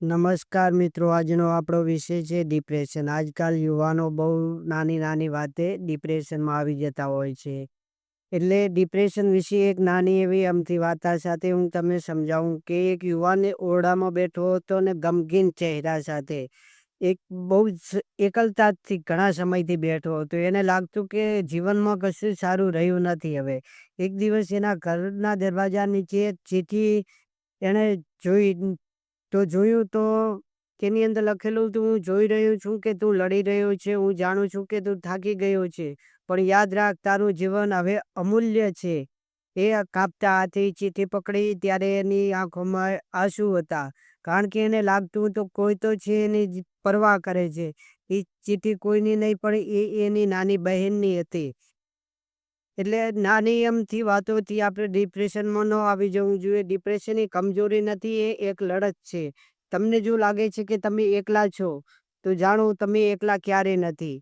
નમસ્કાર મિત્રો, આજનો આપણો વિષય છે ડિપ્રેશન. આજકાલ યુવાનો બહુ નાની નાની વાતે ડિપ્રેશનમાં આવી જતા હોય છે. એટલે ડિપ્રેશન વિશે એક નાની એવી અમથી વાર્તા સાથે હું તમને સમજાવું કે એક યુવાન ઓરડામાં બેઠો હતો ને ગમગીન ચહેરા સાથે એક બહુ જ એકલતાથી ઘણા સમયથી બેઠો હતો. એને લાગતું કે જીવનમાં કશું સારું રહ્યું નથી હવે. એક દિવસ એના ઘરના દરવાજા નીચે એક ચિઠ્ઠી એણે જોયું તો તેની અંદર લખેલું હતું, હું જોઈ રહ્યો છું કે તું લડી રહ્યો છે, હું જાણું છું કે તું થાકી ગયો છે, પણ યાદ રાખ તારું જીવન હવે અમૂલ્ય છે. એ કાપતા હાથે ચીઠી પકડી ત્યારે એની આંખોમાં આંસુ હતા, કારણ કે એને લાગતું તો કોઈ તો છે એની પરવા કરે છે. એ ચીઠી કોઈની નહીં પણ એની નાની બહેનની હતી. એટલે નાની એમથી વાતોથી આપણે ડિપ્રેશનમાં ન આવી જવું જોઈએ. ડિપ્રેશન એ કમજોરી નથી, એ એક લડત છે. તમને જો લાગે છે કે તમે એકલા છો, તો જાણો તમે એકલા ક્યારેય નથી.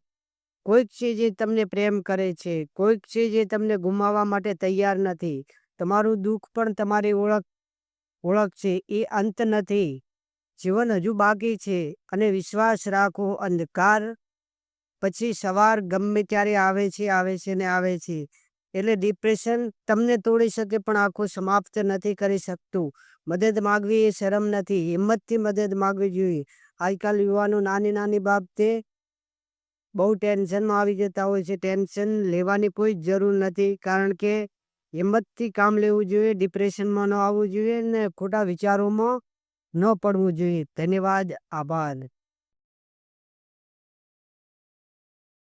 કોઈક છે જે તમને પ્રેમ કરે છે, કોઈક છે જે તમને ગુમાવવા માટે તૈયાર નથી. તમારું દુઃખ પણ તમારી ઓળખ છે, એ અંત નથી. જીવન હજુ બાકી છે અને વિશ્વાસ રાખો, અંધકાર પછી સવાર ગમે ત્યારે આવે છે ને આવે છે. એટલે ડિપ્રેશન તમને તોડી શકે પણ આખું સમાપ્ત નથી કરી શકતું. મદદ માગવી એ શરમ નથી, હિંમતથી મદદ માગવી જોઈએ. આજકાલ યુવાનો નાની નાની બાબતે બહુ ટેન્શનમાં આવી જતા હોય છે. ટેન્શન લેવાની કોઈ જ જરૂર નથી, કારણ કે હિંમતથી કામ લેવું જોઈએ. ડિપ્રેશનમાં ન આવવું જોઈએ ને ખોટા વિચારોમાં ન પડવું જોઈએ. ધન્યવાદ, આભાર.